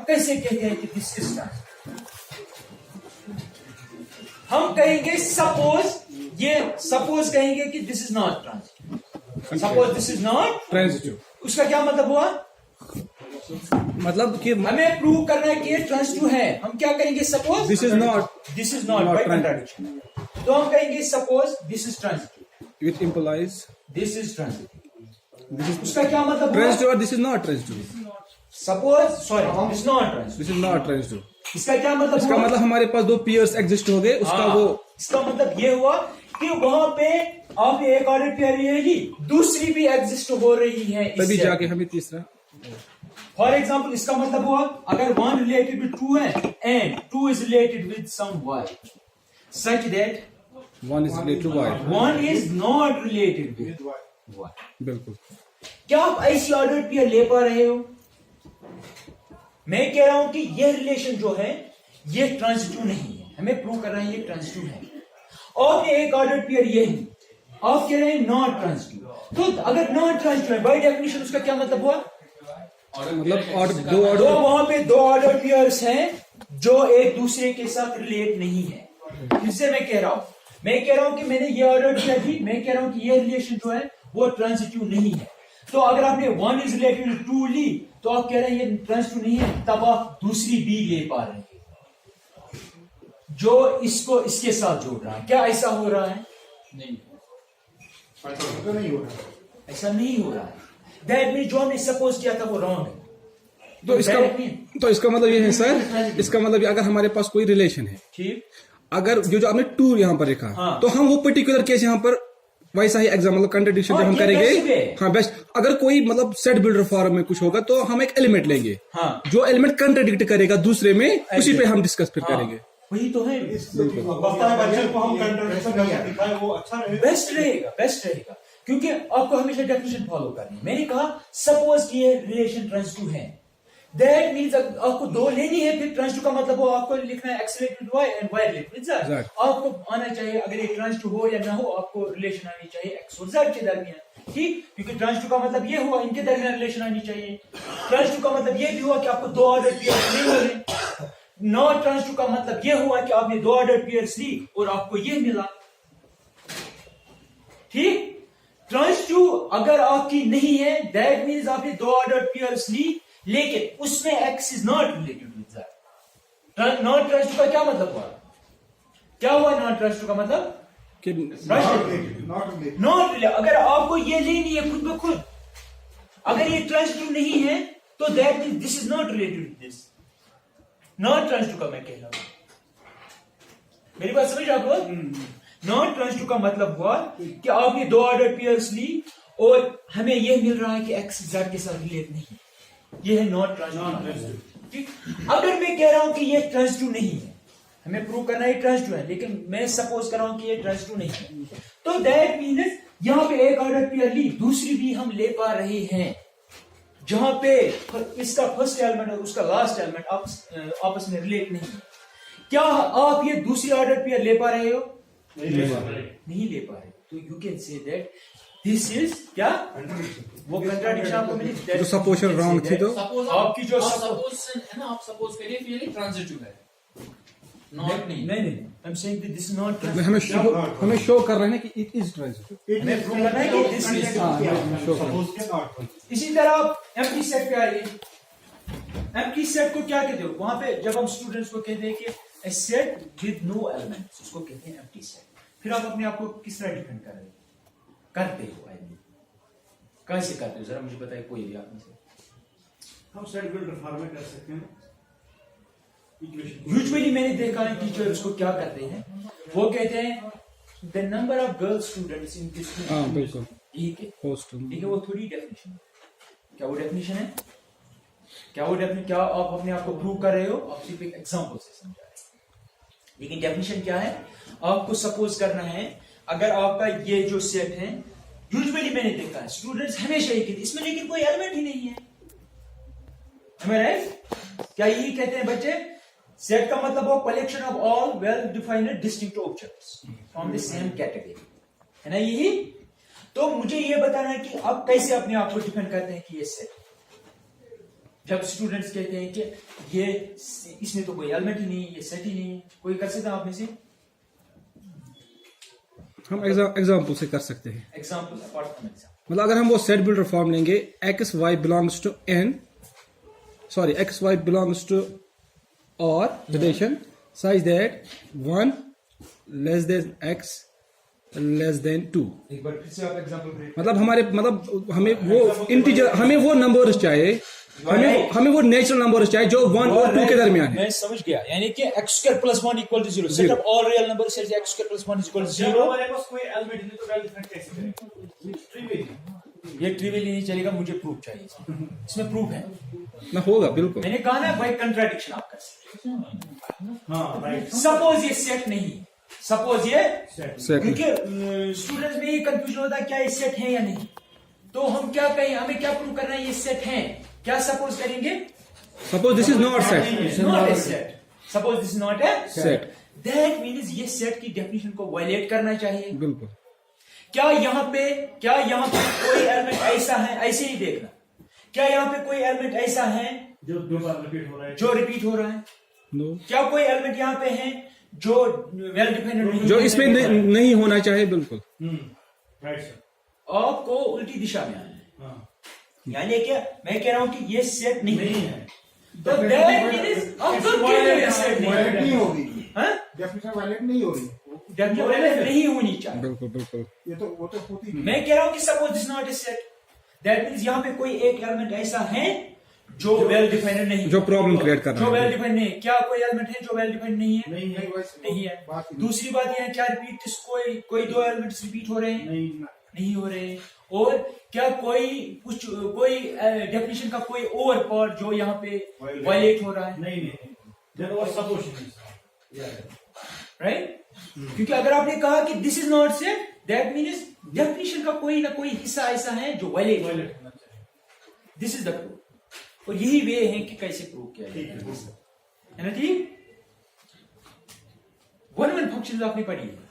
हम कैसे कहते हैं कि दिस इज ट्रांजिटिव? हम कहेंगे सपोज कहेंगे कि this is not transitive, suppose this is not transitive. उसका क्या मतलब हुआ? मतलब कि हमें प्रूव करना है कि ये ट्रांजिटिव है। हम क्या करेंगे? Suppose this is not by contradiction. तो हम कहेंगे suppose this is transitive, which implies this is transitive. उसका क्या मतलब हुआ? ट्रांजिटिव और this is not transitive. Suppose sorry this not transitive, this is not transitive. इसका क्या मतलब? इसका हुआ? मतलब हमारे पास दो पेयर्स एग्जिस्ट हो गए, उसका वो इसका मतलब ये हुआ कि वहां पे आपने एक ऑर्डर पेयर ले ली, दूसरी भी एग्जिस्ट हो रही है, तभी जाके हमें तीसरा। फॉर एग्जाम्पल इसका मतलब हुआ अगर 1 रिलेटेड विद 2 है and 2 is related with some y such that 1 is related to y। 1 is not related with y। बिल्कुल। क्या आप ऐसी ऑर्डर पेयर ले पा रहे हो? मैं कह रहा हूं कि यह रिलेशन जो है ये ट्रांजिटिव नहीं है, हमें प्रूव करना है ये ट्रांजिटिव है। और एक ऑर्डर पेयर ये है, आप कह रहे हैं नॉट ट्रांजिटिव। तो अगर नॉट ट्रांजिटिव है बाय डेफिनेशन उसका क्या मतलब हुआ? मतलब दो तो ऑर्डर, वहां पे दो ऑर्डर पेयर्स हैं जो एक दूसरे के साथ रिलेट नहीं है। इससे मैं कह रहा हूं कि मैंने ये ऑर्डर पेयर दी, मैं कह रहा हूं कि ये रिलेशन जो है वो ट्रांजिटिव नहीं है। तो अगर आपने 1 इज रिलेटेड टू 2 ली तो आप कह रहे हैं ये ट्रांजिटिव नहीं है, तब आप दूसरी बी ले पा रहे हैं जो इसको इसके साथ जोड़ रहा है। क्या ऐसा हो रहा है? नहीं, ऐसा नहीं हो रहा है। दैट मीन जो हमने सपोज किया था वो रॉन्ग है। तो इसका मतलब ये है सर, इसका मतलब अगर हमारे पास कोई रिलेशन है, ठीक, अगर जो आपने 2 यहाँ पर लिखा, हाँ। तो हम वो पर्टिकुलर केस यहाँ पर वैसा ही एग्जाम मतलब कंट्रडिक्शन जब हम करेंगे, हाँ बेस्ट। अगर कोई मतलब सेट बिल्डर फॉर्म में कुछ होगा तो हम एक एलिमेंट लेंगे, हाँ। जो एलिमेंट कंट्रडिक्ट करेगा दूसरे में, उसी पे हम डिस्कस फिर करेंगे। वही तो है। बेस्ट रहेगा क्योंकि आपको हमेशा डेफिनेशन फॉलो करनी है। मैंने कहा सपोज कि ये रिलेशन ट्रांजिटिव है, दैट मींस आपको 2 लेनी है, फिर ट्रांजिटिव का मतलब वो आपको लिखना है X related Y and Y related Z. आपको आना चाहिए अगर ये ट्रांजिटिव हो या ना हो, आपको रिलेशन आनी चाहिए एक्स और जेड के दरमियान, ठीक? क्योंकि ट्रांजिटिव का मतलब ये हुआ इनके दरमियान रिलेशन आनी चाहिए। ट्रांजिटिव का मतलब ये भी हुआ कि आपको 2 ऑर्डर पेयर्स नहीं हो रहे। नॉट ट्रांजिटिव का मतलब ये हुआ कि आपने 2 ऑर्डर पेयर्स ली और आपको ये मिला, ठीक? ट्रांजिटिव अगर आपकी नहीं है दैट मींस आपने 2 ऑर्डर पेयर्स ली लेकिन उसमें x is not related with z। Not transitive का क्या मतलब हुआ? क्या हुआ नॉट ट्रांजिटिव का मतलब? Not related. अगर आपको ये लेनी है खुद ब खुद, अगर ये ट्रांजिटिव नहीं है तो that means this is not related with this. Not transitive का मैं कह रहा हूं, मेरी बात समझ आपको? नॉट ट्रांजिटिव का मतलब हुआ कि आपने 2 ऑर्डर पेयर्स ली और हमें यह मिल रहा है कि x z के साथ रिलेट नहीं है, ये है नॉट ट्रांजिटिव, ठीक? अगर मैं कह रहा हूं कि ये ट्रांजिटिव नहीं है, हमें प्रूव करना है ट्रांजिटिव है, लेकिन मैं सपोज कर रहा हूं कि ये ट्रांजिटिव नहीं है, तो दैट मींस यहां पे एक ऑर्डर पेयर ली, दूसरी भी हम ले पा रहे हैं, जहां पे इसका फर्स्ट एलिमेंट और उसका लास्ट एलिमेंट आपस में रिलेट नहीं है। क्या आप ये दूसरी ऑर्डर पेयर ले पा रहे हो? नहीं ले पा रहे। तो you can say that this is क्या वो कंट्राडिक्शन आपको मिली, जो सपोजिशन रॉन्ग थी, तो आपकी जो सपोज है ना, आप सपोज करिए कि ये ट्रांजिटिव है, नॉट नहीं। I am saying that this is not हमें शो कर रहे हैं कि इट इज ट्रांजिटिव। हमें प्रूव करना है कि दिस इज। इसी तरह आप एम्प्टी सेट पे आइए। एम्प्टी सेट को क्या कहते हो? वहां पे जब हम स्टूडेंट्स को कहते हैं कि a set with no elements, उसको कहते हैं एम्प्टी सेट। फिर आप अपने आप को किस तरह डिफेंड कर रहे हो? करते हो आई मीन कैसे करते हो, जरा मुझे बताइए कोई भी आप में से। हम सेट बिल्डर फॉर्म में कर सकते हैं। यूजुअली मैंने देखा है टीचर उसको क्या करते हैं, वो कहते हैं the number of girl students in this school. हाँ बिल्कुल, ठीक है, होस्ट ठीक है, वो थोड़ी डेफिनेशन है। क्या वो डेफिनेशन है? क्या आप अपने आप को प्रूव कर रहे हो? आप सिर्फ एक एग्जांपल से समझा रहे हैं, लेकिन डेफिनेशन क्या है? आपको सपोज करना है अगर आपका ये जो सेट है, यूजुअली मैंने देखा है स्टूडेंट्स हमेशा ही कहते हैं इसमें लेकिन कोई एलिमेंट ही नहीं है, राइट? क्या यही कहते हैं बच्चे? सेट का मतलब हो collection of all well defined distinct objects from the same category, है ना यही? तो मुझे ये बताना है कि आप कैसे अपने आप को डिफेंड करते हैं कि ये सेट जब स्टूडेंट्स कहते हैं कि ये इसमें तो कोई एलिमेंट ही नहीं है, ये सेट ही नहीं है, कोई कर सकता है आप में से? हम एग्जाम्पल से कर सकते हैं। एग्जाम्पल अपार्ट फ्रॉम एग्जाम्पल, मतलब अगर हम वो सेट बिल्डर फॉर्म लेंगे X Y belongs to N, sorry X Y belongs to और relation such that 1 less than X less than 2। एक बार फिर से आप एग्जाम्पल मतलब हमें वो इंटीजर, हमें वो नंबर्स चाहिए, हमें वो नेचुरल नंबर्स चाहिए जो 1 और 2 के दरमियान है। मैं समझ गया, यानी कि x square plus 1 equal to 0, set of all real number set x square plus 1 equal to 0। हमारे पास कोई एलिमेंट नहीं तो वेल डिफरेंट कैसे करें? ट्रिवियल। ये ट्रिवियल नहीं चलेगा, मुझे प्रूफ चाहिए इसमें प्रूफ है। ना होगा बिल्कुल। मैंने कहा ना भाई, कंट्राडिक्शन आप कर सकते हैं। हाँ राइट। सपोज ये सेट नहीं, सपोज ये सेट क्योंकि स्टूडेंट्स में ये कंफ्यूजन होता है क्या ये सेट है या नहीं, तो हम क्या कहें, हमें क्या प्रूव करना है ये सेट है, क्या सपोज करेंगे? Suppose this is not set, not a set, suppose this is not a set, that means ये सेट की डेफिनेशन को वायलेट करना चाहिए। बिल्कुल। क्या यहाँ पे कोई एलिमेंट ऐसा है, ऐसे ही देखना, क्या यहाँ पे कोई एलिमेंट ऐसा है जो दो बार रिपीट हो रहा है? जो रिपीट हो रहा है? नो। क्या कोई एलिमेंट यहाँ पे है जो वेल डिफाइंड नहीं, जो इसमें नहीं होना चाहिए, बिल्कुल। Right sir. आपको उल्टी दिशा में आना है, हाँ यानी कि मैं कह रहा हूं कि ये सेट नहीं नहीं है, है तो that means अब तो कह रहे हो ये सेट वायलेट नहीं नहीं है, होगी, हाँ? डेफिनेशन वायलेट नहीं होगी। डेफिनेशन नहीं होनी चाहिए। बिल्कुल बिल्कुल। ये तो वो तो होती नहीं। मैं कह रहा हूं कि suppose this not a set, that means यहाँ पे कोई एक एलिमेंट ऐसा है जो वेल डिफाइंड नहीं, जो प्रॉब्लम क्रिएट कर जो रहा वेल है। डिफाइंड नहीं है। क्या कोई एलिमेंट है जो वेल डिफाइंड नहीं है? नहीं है नहीं है। बात ही नहीं। दूसरी बात यह है, क्या रिपीट कोई दो एलिमेंट्स रिपीट हो रहे हैं? नहीं नहीं हो रहे हैं। और क्या कोई डेफिनेशन का कोई और पार्ट जो यहाँ पे वायलेट हो रहा है? नहीं देन वो सपोज राइट? क्योंकि अगर आपने कहा कि this is not set, that means definition का कोई ना कोई हिस्सा ऐसा है जो वायलेट हो रहा है। होना चाहिए। दिस इज द प्रूफ, और यही वे है कि कैसे प्रूव किया जाए, है ना? ठीक, वन फंक्शन आपने पढ़ी है।